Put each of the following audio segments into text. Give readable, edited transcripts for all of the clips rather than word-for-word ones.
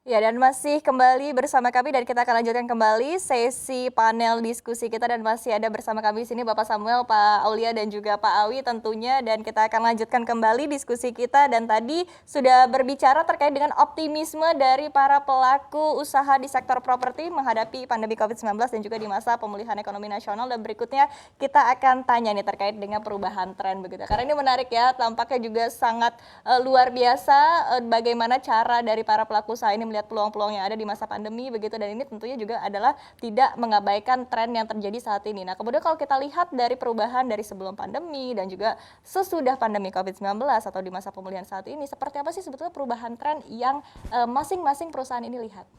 Ya, dan masih kembali bersama kami dan kita akan lanjutkan kembali sesi panel diskusi kita dan masih ada bersama kami di sini Bapak Samuel, Pak Aulia dan juga Pak Awi tentunya dan kita akan lanjutkan kembali diskusi kita dan tadi sudah berbicara terkait dengan optimisme dari para pelaku usaha di sektor properti menghadapi pandemi COVID-19 dan juga di masa pemulihan ekonomi nasional dan berikutnya kita akan tanya nih terkait dengan perubahan tren begitu. Karena ini menarik ya, tampaknya juga sangat luar biasa bagaimana cara dari para pelaku usaha ini melihat peluang-peluang yang ada di masa pandemi begitu dan ini tentunya juga adalah tidak mengabaikan tren yang terjadi saat ini. Nah, kemudian kalau kita lihat dari perubahan dari sebelum pandemi dan juga sesudah pandemi COVID-19 atau di masa pemulihan saat ini, seperti apa sih sebetulnya perubahan tren yang masing-masing perusahaan ini lihat?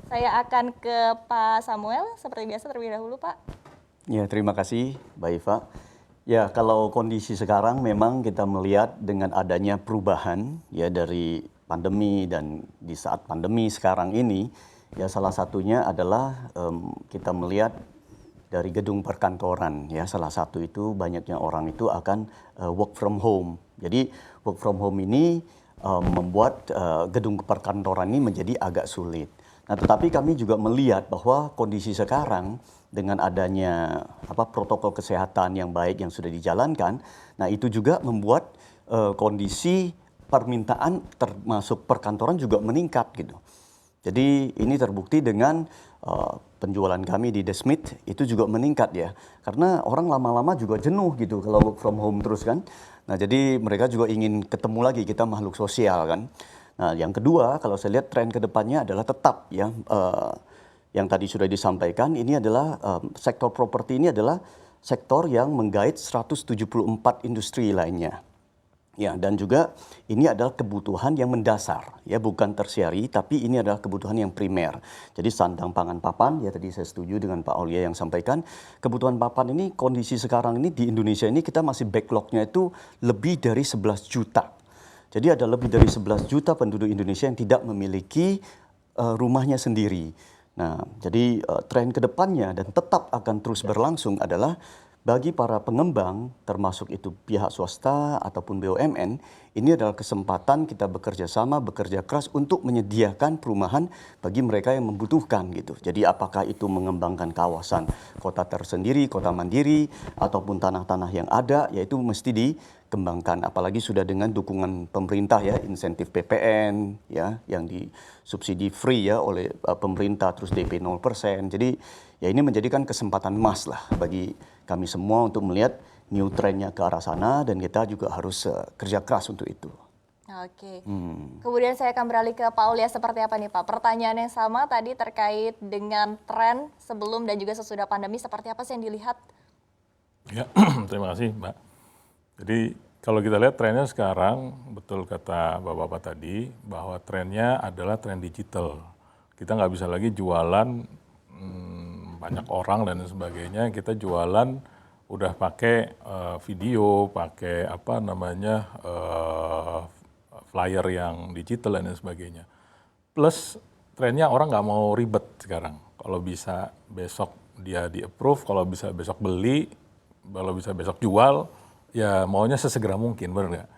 Saya akan ke Pak Samuel, seperti biasa terlebih dahulu, Pak. Ya, terima kasih, Mbak Iva. Ya, kalau kondisi sekarang memang kita melihat dengan adanya perubahan ya dari pandemi dan di saat pandemi sekarang ini, ya salah satunya adalah kita melihat dari gedung perkantoran ya salah satu itu banyaknya orang itu akan work from home. Jadi work from home ini membuat gedung perkantoran ini menjadi agak sulit. Nah, tetapi kami juga melihat bahwa kondisi sekarang dengan adanya protokol kesehatan yang baik yang sudah dijalankan, nah itu juga membuat kondisi permintaan termasuk perkantoran juga meningkat gitu. Jadi ini terbukti dengan penjualan kami di The Smith itu juga meningkat ya. Karena orang lama-lama juga jenuh gitu kalau work from home terus kan. Nah, jadi mereka juga ingin ketemu lagi, kita makhluk sosial kan. Nah, yang kedua kalau saya lihat tren ke depannya adalah tetap ya yang tadi sudah disampaikan ini adalah sektor properti ini adalah sektor yang menggait 174 industri lainnya. Ya, dan juga ini adalah kebutuhan yang mendasar, ya bukan tersiari, tapi ini adalah kebutuhan yang primer. Jadi sandang pangan papan, ya tadi saya setuju dengan Pak Aulia yang sampaikan, kebutuhan papan ini kondisi sekarang ini di Indonesia ini kita masih backlognya itu lebih dari 11 juta. Jadi ada lebih dari 11 juta penduduk Indonesia yang tidak memiliki rumahnya sendiri. Nah, jadi tren kedepannya dan tetap akan terus berlangsung adalah bagi para pengembang, termasuk itu pihak swasta ataupun BUMN, ini adalah kesempatan kita bekerja sama, bekerja keras untuk menyediakan perumahan bagi mereka yang membutuhkan gitu. Jadi apakah itu mengembangkan kawasan kota tersendiri, kota mandiri, ataupun tanah-tanah yang ada, yaitu mesti dikembangkan. Apalagi sudah dengan dukungan pemerintah ya, insentif PPN ya, yang disubsidi free ya oleh pemerintah, terus DP 0%. Jadi ya ini menjadikan kesempatan emas lah bagi kami semua untuk melihat new trendnya ke arah sana dan kita juga harus kerja keras untuk itu. Oke, kemudian saya akan beralih ke Pak Aulia seperti apa nih Pak? Pertanyaan yang sama tadi terkait dengan tren sebelum dan juga sesudah pandemi seperti apa sih yang dilihat? Ya, terima kasih Mbak. Jadi kalau kita lihat trennya sekarang, betul kata Bapak-Bapak tadi, bahwa trennya adalah tren digital. Kita nggak bisa lagi jualan banyak orang dan sebagainya, kita jualan udah pakai video, pakai flyer yang digital dan sebagainya. Plus trennya orang nggak mau ribet sekarang. Kalau bisa besok dia di-approve, kalau bisa besok beli, kalau bisa besok jual, ya maunya sesegera mungkin, benar nggak?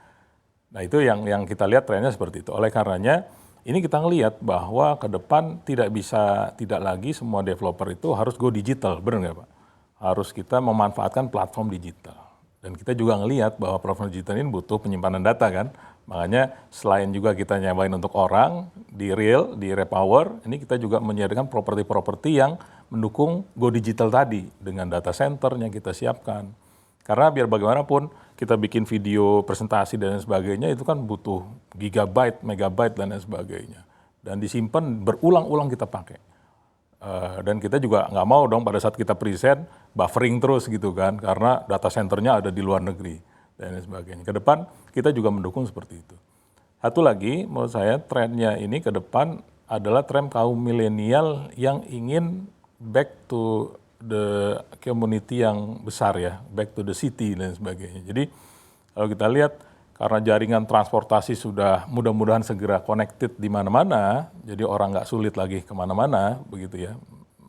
Nah itu yang kita lihat trennya seperti itu. Oleh karenanya ini kita ngelihat bahwa ke depan tidak lagi semua developer itu harus go digital, benar nggak Pak? Harus kita memanfaatkan platform digital. Dan kita juga ngelihat bahwa platform digital ini butuh penyimpanan data kan. Makanya selain juga kita nyabain untuk orang di real, di Repower, ini kita juga menyediakan properti-properti yang mendukung go digital tadi dengan data center yang kita siapkan. Karena biar bagaimanapun kita bikin video presentasi dan sebagainya itu kan butuh gigabyte, megabyte dan sebagainya. Dan disimpan berulang-ulang kita pakai. Dan kita juga nggak mau dong pada saat kita present buffering terus gitu kan, karena data centernya ada di luar negeri dan sebagainya. Ke depan kita juga mendukung seperti itu. Satu lagi menurut saya trennya ini ke depan adalah tren kaum milenial yang ingin back to the community yang besar ya, back to the city dan sebagainya. Jadi kalau kita lihat karena jaringan transportasi sudah mudah-mudahan segera connected di mana-mana, jadi orang nggak sulit lagi kemana-mana, begitu ya.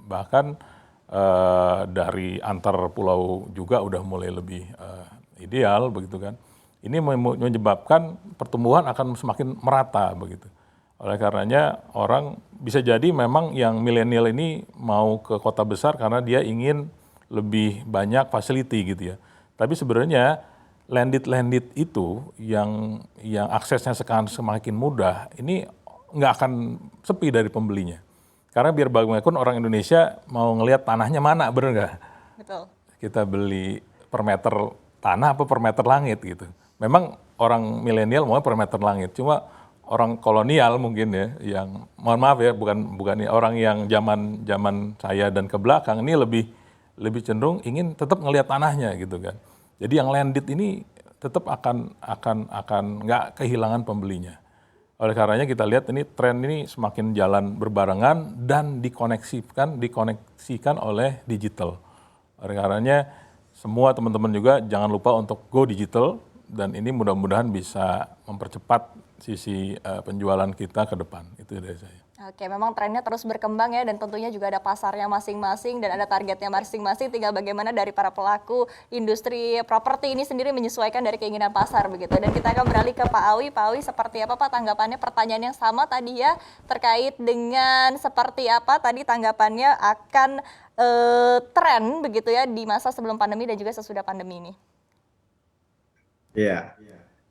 Bahkan dari antar pulau juga udah mulai lebih ideal, begitu kan. Ini menyebabkan pertumbuhan akan semakin merata, begitu. Oleh karenanya orang bisa jadi memang yang milenial ini mau ke kota besar karena dia ingin lebih banyak facility gitu ya. Tapi sebenarnya landed itu yang aksesnya sekarang semakin mudah, ini nggak akan sepi dari pembelinya. Karena biar bagaimanapun orang Indonesia mau ngelihat tanahnya mana, bener nggak? Betul. Kita beli per meter tanah apa per meter langit gitu. Memang orang milenial mau per meter langit, cuma orang kolonial mungkin ya, yang mohon maaf ya, bukan orang yang zaman saya dan ke belakang ini lebih cenderung ingin tetap ngelihat tanahnya gitu kan. Jadi yang landed ini tetap akan nggak kehilangan pembelinya. Oleh karenanya kita lihat ini tren ini semakin jalan berbarengan dan dikoneksikan oleh digital. Oleh karenanya semua teman-teman juga jangan lupa untuk go digital dan ini mudah-mudahan bisa mempercepat sisi penjualan kita ke depan. Itu dari saya. Oke, memang trennya terus berkembang ya dan tentunya juga ada pasarnya masing-masing dan ada targetnya masing-masing. Tinggal bagaimana dari para pelaku industri properti ini sendiri menyesuaikan dari keinginan pasar begitu. Dan kita akan beralih ke Pak Awi. Pak Awi, seperti apa Pak tanggapannya? Pertanyaan yang sama tadi ya terkait dengan seperti apa tadi tanggapannya akan tren begitu ya di masa sebelum pandemi dan juga sesudah pandemi ini. Iya,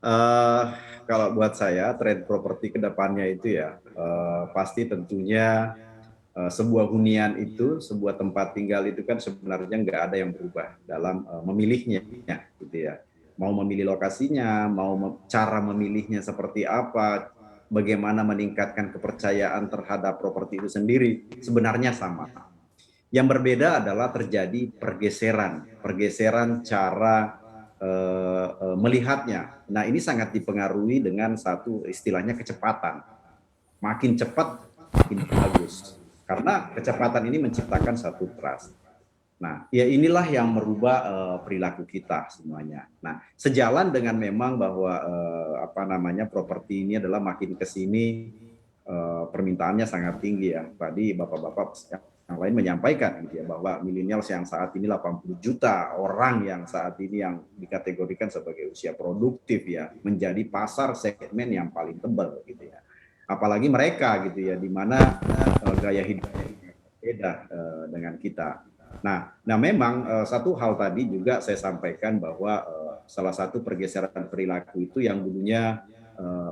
eh, kalau buat saya tren properti ke depannya itu ya pasti tentunya sebuah hunian itu, sebuah tempat tinggal itu kan sebenarnya nggak ada yang berubah dalam memilihnya, gitu ya. Mau memilih lokasinya, cara memilihnya seperti apa, bagaimana meningkatkan kepercayaan terhadap properti itu sendiri, sebenarnya sama. Yang berbeda adalah terjadi pergeseran cara melihatnya. Nah, ini sangat dipengaruhi dengan satu istilahnya kecepatan. Makin cepat, makin bagus. Karena kecepatan ini menciptakan satu trust. Nah, ya inilah yang merubah perilaku kita semuanya. Nah, sejalan dengan memang bahwa properti ini adalah makin ke sini permintaannya sangat tinggi ya. Tadi Bapak-bapak yang lain menyampaikan gitu ya, bahwa milenial yang saat ini 80 juta orang yang saat ini yang dikategorikan sebagai usia produktif ya, menjadi pasar segmen yang paling tebal gitu ya. Apalagi mereka gitu ya, di mana gaya hidupnya beda dengan kita. Nah memang satu hal tadi juga saya sampaikan bahwa salah satu pergeseran perilaku itu yang dulunya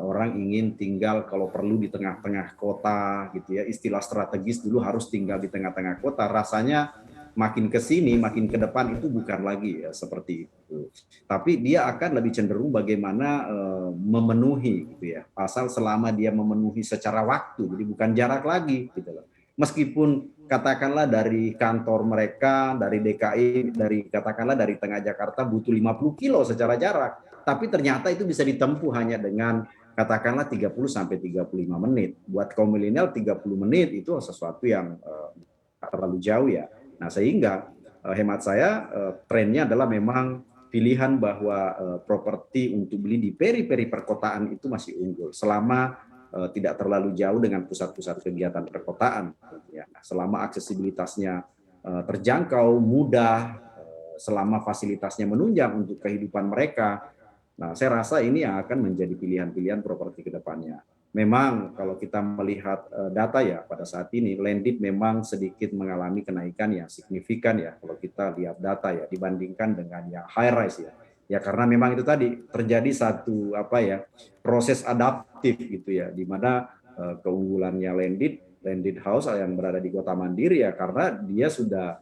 orang ingin tinggal kalau perlu di tengah-tengah kota gitu ya, istilah strategis dulu harus tinggal di tengah-tengah kota, rasanya makin ke sini makin ke depan itu bukan lagi ya seperti itu, tapi dia akan lebih cenderung bagaimana memenuhi gitu ya, asal selama dia memenuhi secara waktu, jadi bukan jarak lagi gitu loh. Meskipun katakanlah dari kantor mereka dari DKI, katakanlah dari tengah Jakarta butuh 50 kilo secara jarak, tapi ternyata itu bisa ditempuh hanya dengan katakanlah 30 sampai 35 menit. Buat kaum milenial 30 menit itu sesuatu yang terlalu jauh ya. Nah, sehingga hemat saya trennya adalah memang pilihan bahwa properti untuk beli di peri-peri perkotaan itu masih unggul selama tidak terlalu jauh dengan pusat-pusat kegiatan perkotaan. Ya. Selama aksesibilitasnya terjangkau, mudah, selama fasilitasnya menunjang untuk kehidupan mereka. Nah, saya rasa ini yang akan menjadi pilihan-pilihan properti ke depannya. Memang kalau kita melihat data ya pada saat ini landed memang sedikit mengalami kenaikan yang signifikan ya kalau kita lihat data ya dibandingkan dengan yang high rise ya. Ya karena memang itu tadi terjadi satu proses adaptif gitu ya, di mana keunggulannya landed house yang berada di Kota Mandiri ya karena dia sudah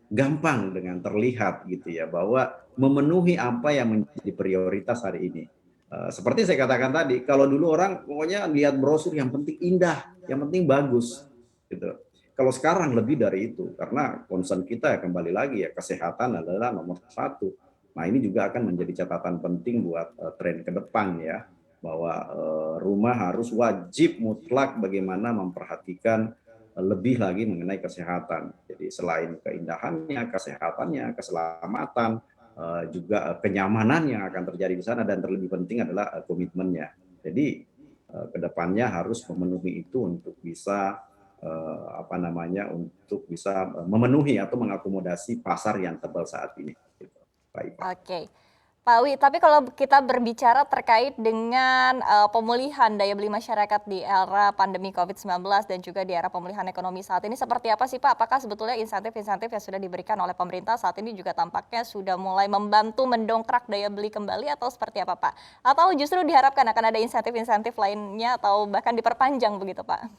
gampang dengan terlihat gitu ya, bahwa memenuhi apa yang menjadi prioritas hari ini. Seperti saya katakan tadi, kalau dulu orang pokoknya lihat brosur yang penting indah, yang penting bagus gitu. Kalau sekarang lebih dari itu, karena concern kita kembali lagi ya, kesehatan adalah nomor satu. Nah ini juga akan menjadi catatan penting buat tren ke depan ya, bahwa rumah harus wajib mutlak bagaimana memperhatikan lebih lagi mengenai kesehatan. Jadi selain keindahannya, kesehatannya, keselamatan, juga kenyamanan yang akan terjadi di sana, dan terlebih penting adalah komitmennya. Jadi kedepannya harus memenuhi itu untuk bisa untuk bisa memenuhi atau mengakomodasi pasar yang tebal saat ini. Baik, Pak. Oke. Pak Awi, tapi kalau kita berbicara terkait dengan pemulihan daya beli masyarakat di era pandemi COVID-19 dan juga di era pemulihan ekonomi saat ini seperti apa sih Pak? Apakah sebetulnya insentif-insentif yang sudah diberikan oleh pemerintah saat ini juga tampaknya sudah mulai membantu mendongkrak daya beli kembali atau seperti apa Pak? Atau justru diharapkan akan ada insentif-insentif lainnya atau bahkan diperpanjang begitu Pak?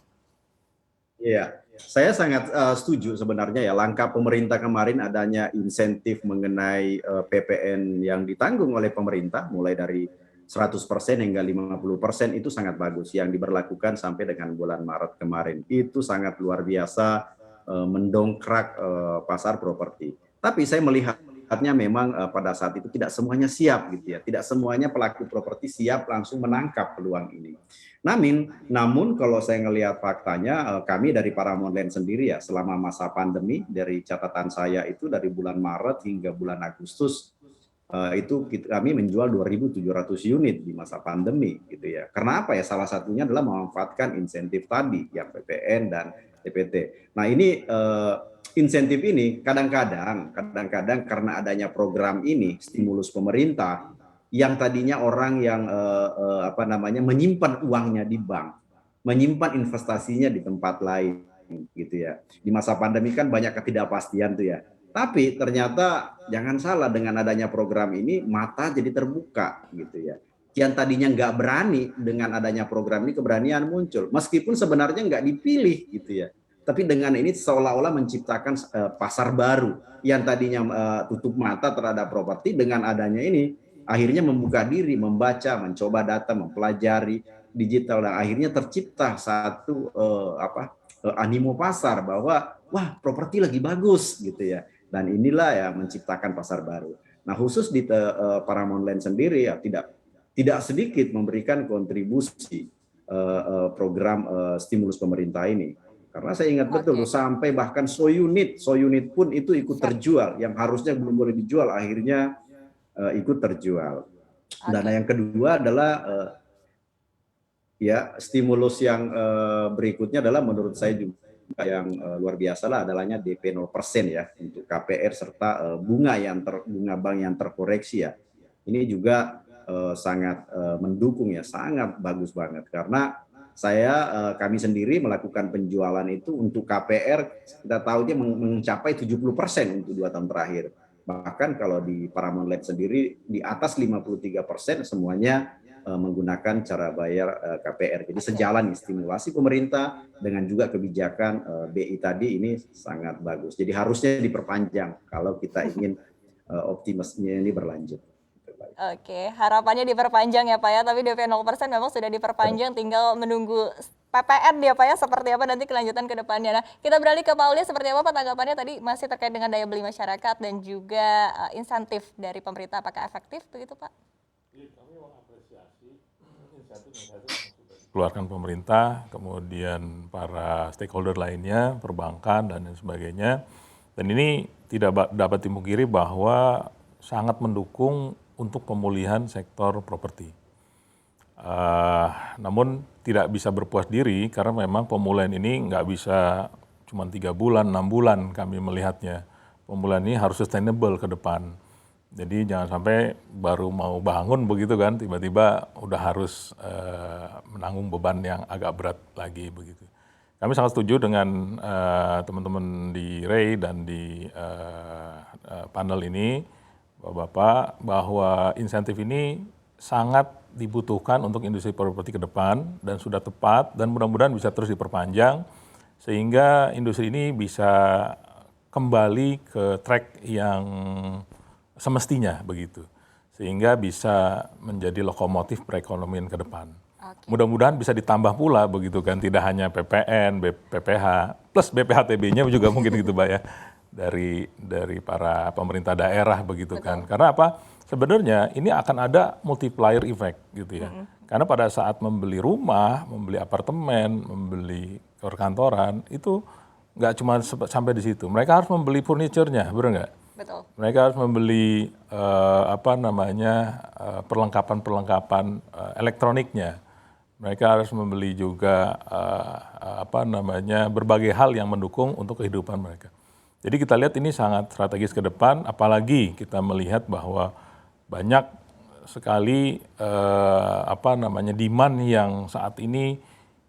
Iya, saya sangat setuju sebenarnya ya langkah pemerintah kemarin adanya insentif mengenai PPN yang ditanggung oleh pemerintah mulai dari 100% hingga 50% itu sangat bagus yang diberlakukan sampai dengan bulan Maret kemarin. Itu sangat luar biasa mendongkrak pasar properti. Tapi saya melihatnya memang pada saat itu tidak semuanya siap gitu ya. Tidak semuanya pelaku properti siap langsung menangkap peluang ini. Namun kalau saya ngelihat faktanya, kami dari Paramount Land sendiri ya, selama masa pandemi, dari catatan saya itu dari bulan Maret hingga bulan Agustus, itu kami menjual 2.700 unit di masa pandemi gitu ya. Karena apa ya? Salah satunya adalah memanfaatkan insentif tadi, yang PPN dan TPT. Nah ini insentif ini kadang-kadang karena adanya program ini, stimulus pemerintah, yang tadinya orang yang menyimpan uangnya di bank, menyimpan investasinya di tempat lain gitu ya. Di masa pandemi kan banyak ketidakpastian tuh ya. Tapi ternyata jangan salah dengan adanya program ini mata jadi terbuka gitu ya. Yang tadinya nggak berani dengan adanya program ini keberanian muncul. Meskipun sebenarnya nggak dipilih gitu ya. Tapi dengan ini seolah-olah menciptakan pasar baru yang tadinya tutup mata terhadap properti, dengan adanya ini akhirnya membuka diri, membaca, mencoba data, mempelajari digital, dan akhirnya tercipta satu animo pasar bahwa wah properti lagi bagus gitu ya. Dan inilah ya menciptakan pasar baru. Nah khusus di Paramount Land sendiri ya tidak sedikit memberikan kontribusi program stimulus pemerintah ini. Karena saya ingat betul sampai bahkan so-unit pun itu ikut terjual, yang harusnya belum boleh dijual akhirnya ikut terjual. Dan yang kedua adalah stimulus yang berikutnya adalah menurut saya juga yang luar biasa lah adalahnya DP 0% ya untuk KPR serta bunga bank yang terkoreksi ya. Ini juga sangat mendukung ya, sangat bagus banget karena kami sendiri melakukan penjualan itu untuk KPR kita tahu dia mencapai 70% untuk 2 tahun terakhir. Bahkan kalau di Paramount Land sendiri di atas 53% semuanya menggunakan cara bayar KPR. Jadi sejalan stimulasi pemerintah dengan juga kebijakan BI tadi, ini sangat bagus. Jadi harusnya diperpanjang kalau kita ingin optimisme ini berlanjut. Oke, harapannya diperpanjang ya Pak ya, tapi DP 0% memang sudah diperpanjang, tinggal menunggu PPN ya Pak ya, seperti apa nanti kelanjutan ke depannya. Nah, kita beralih ke Pak Aulia, seperti apa Pak tanggapannya tadi masih terkait dengan daya beli masyarakat dan juga insentif dari pemerintah, apakah efektif begitu Pak? Kami mengapresiasi insentif keluarkan pemerintah, kemudian para stakeholder lainnya, perbankan dan lain sebagainya. Dan ini tidak dapat dimungkiri bahwa sangat mendukung untuk pemulihan sektor properti. Namun tidak bisa berpuas diri karena memang pemulihan ini nggak bisa cuma 3 bulan, 6 bulan kami melihatnya. Pemulihan ini harus sustainable ke depan. Jadi jangan sampai baru mau bangun begitu kan, tiba-tiba udah harus menanggung beban yang agak berat lagi begitu. Kami sangat setuju dengan teman-teman di REI dan di panel ini, Bapak, bahwa insentif ini sangat dibutuhkan untuk industri properti ke depan dan sudah tepat dan mudah-mudahan bisa terus diperpanjang sehingga industri ini bisa kembali ke track yang semestinya begitu, sehingga bisa menjadi lokomotif perekonomian ke depan. Mudah-mudahan bisa ditambah pula begitu kan, tidak hanya PPN, PPH plus BPHTB-nya juga mungkin gitu Pak ya, dari para pemerintah daerah begitu. Betul. Kan. Karena apa? Sebenarnya ini akan ada multiplier effect gitu ya. Karena pada saat membeli rumah, membeli apartemen, membeli perkantoran itu nggak cuma sampai di situ. Mereka harus membeli furniture-nya, benar nggak? Betul. Mereka harus membeli perlengkapan elektroniknya. Mereka harus membeli juga berbagai hal yang mendukung untuk kehidupan mereka. Jadi kita lihat ini sangat strategis ke depan, apalagi kita melihat bahwa banyak sekali demand yang saat ini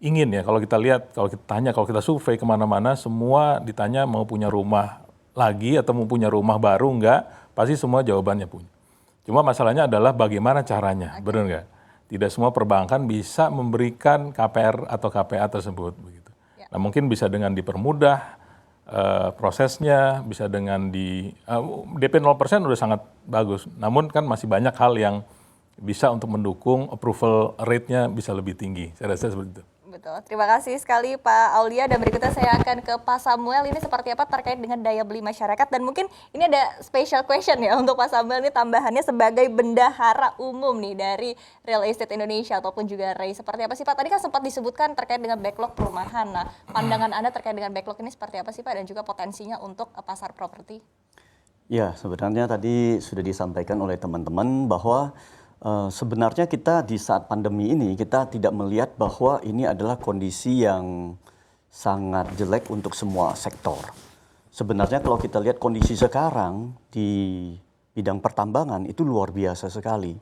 ingin ya, kalau kita lihat, kalau kita survei kemana-mana, semua ditanya mau punya rumah lagi atau mau punya rumah baru enggak, pasti semua jawabannya punya. Cuma masalahnya adalah bagaimana caranya, benar nggak? Tidak semua perbankan bisa memberikan KPR atau KPA tersebut. Begitu. Nah mungkin bisa dengan dipermudah prosesnya, bisa dengan DP 0% udah sangat bagus. Namun kan masih banyak hal yang bisa untuk mendukung approval rate-nya bisa lebih tinggi. Saya rasa seperti itu. Betul, terima kasih sekali Pak Aulia, dan berikutnya saya akan ke Pak Samuel. Ini seperti apa terkait dengan daya beli masyarakat, dan mungkin ini ada special question ya untuk Pak Samuel, ini tambahannya sebagai bendahara umum nih dari Real Estate Indonesia ataupun juga REI. Seperti apa sih Pak? Tadi kan sempat disebutkan terkait dengan backlog perumahan. Nah, pandangan Anda terkait dengan backlog ini seperti apa sih Pak, dan juga potensinya untuk pasar properti? Ya, sebenarnya tadi sudah disampaikan oleh teman-teman bahwa sebenarnya kita di saat pandemi ini kita tidak melihat bahwa ini adalah kondisi yang sangat jelek untuk semua sektor. Sebenarnya kalau kita lihat kondisi sekarang di bidang pertambangan itu luar biasa sekali.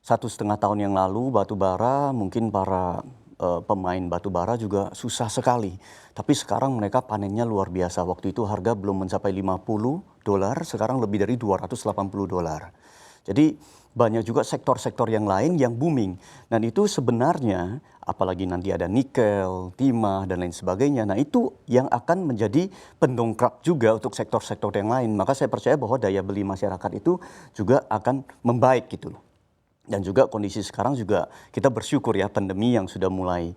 1,5 tahun yang lalu batubara, mungkin para pemain batubara juga susah sekali. Tapi sekarang mereka panennya luar biasa. Waktu itu harga belum mencapai $50, sekarang lebih dari $280. Jadi banyak juga sektor-sektor yang lain yang booming. Dan itu sebenarnya, apalagi nanti ada nikel, timah, dan lain sebagainya. Nah itu yang akan menjadi pendongkrak juga untuk sektor-sektor yang lain. Maka saya percaya bahwa daya beli masyarakat itu juga akan membaik gitu loh. Dan juga kondisi sekarang juga kita bersyukur ya, pandemi yang sudah mulai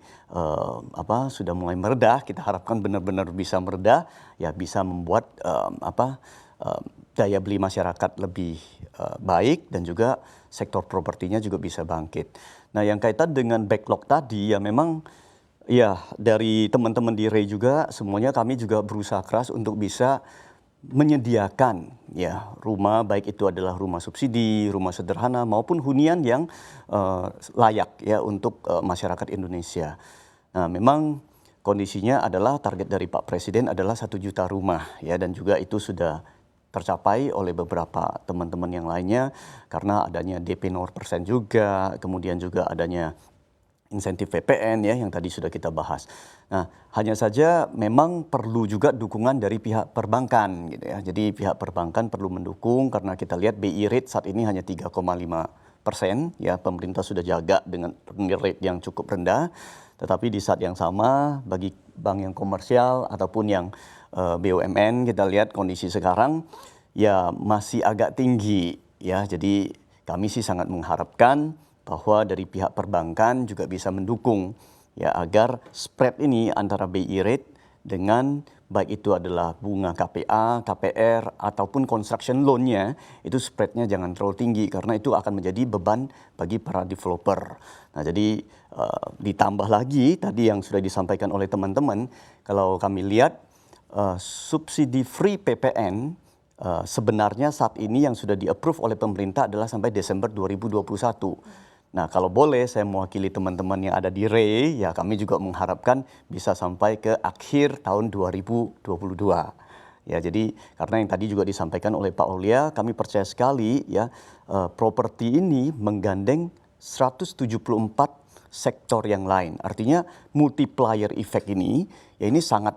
meredah. Kita harapkan benar-benar bisa meredah, ya bisa membuat daya beli masyarakat lebih baik, dan juga sektor propertinya juga bisa bangkit. Nah yang kaitan dengan backlog tadi ya memang ya dari teman-teman di REI juga semuanya kami juga berusaha keras untuk bisa menyediakan ya rumah, baik itu adalah rumah subsidi, rumah sederhana maupun hunian yang layak ya untuk masyarakat Indonesia. Nah memang kondisinya adalah target dari Pak Presiden adalah 1 juta rumah ya, dan juga itu sudah tercapai oleh beberapa teman-teman yang lainnya karena adanya DP 0% juga, kemudian juga adanya insentif PPN ya yang tadi sudah kita bahas. Nah, hanya saja memang perlu juga dukungan dari pihak perbankan gitu ya. Jadi pihak perbankan perlu mendukung karena kita lihat BI rate saat ini hanya 3,5% ya, pemerintah sudah jaga dengan rate yang cukup rendah. Tetapi di saat yang sama bagi bank yang komersial ataupun yang BUMN kita lihat kondisi sekarang ya masih agak tinggi ya. Jadi kami sih sangat mengharapkan bahwa dari pihak perbankan juga bisa mendukung ya agar spread ini antara BI rate dengan baik itu adalah bunga KPA, KPR ataupun construction loan-nya itu spreadnya jangan terlalu tinggi karena itu akan menjadi beban bagi para developer. Nah jadi ditambah lagi tadi yang sudah disampaikan oleh teman-teman, kalau kami lihat subsidi free PPN sebenarnya saat ini yang sudah di-approve oleh pemerintah adalah sampai Desember 2021. Nah kalau boleh saya mewakili teman-teman yang ada di REI, ya kami juga mengharapkan bisa sampai ke akhir tahun 2022. Ya jadi karena yang tadi juga disampaikan oleh Pak Aulia, kami percaya sekali ya properti ini menggandeng 174 sektor yang lain. Artinya multiplier effect ini ya ini sangat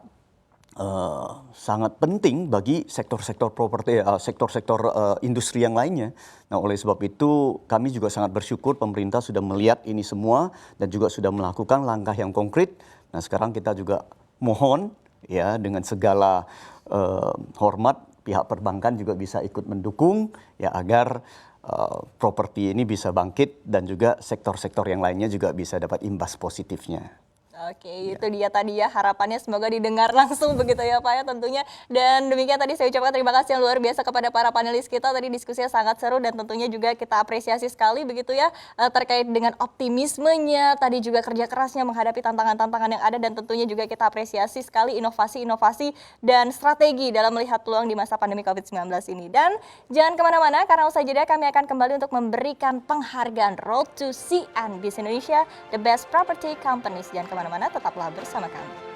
penting bagi sektor-sektor properti, sektor-sektor industri yang lainnya. Nah, oleh sebab itu kami juga sangat bersyukur pemerintah sudah melihat ini semua dan juga sudah melakukan langkah yang konkret. Nah, sekarang kita juga mohon ya dengan segala hormat pihak perbankan juga bisa ikut mendukung ya agar properti ini bisa bangkit dan juga sektor-sektor yang lainnya juga bisa dapat imbas positifnya. Oke, itu dia tadi ya harapannya, semoga didengar langsung begitu ya Pak ya tentunya. Dan demikian tadi saya ucapkan terima kasih yang luar biasa kepada para panelis kita, tadi diskusinya sangat seru dan tentunya juga kita apresiasi sekali begitu ya terkait dengan optimismenya, tadi juga kerja kerasnya menghadapi tantangan-tantangan yang ada, dan tentunya juga kita apresiasi sekali inovasi-inovasi dan strategi dalam melihat peluang di masa pandemi COVID-19 ini. Dan jangan kemana-mana karena usai jeda kami akan kembali untuk memberikan penghargaan Road to CNBC Indonesia The Best Property Companies. Jangan kemana-mana, tetaplah bersama kami.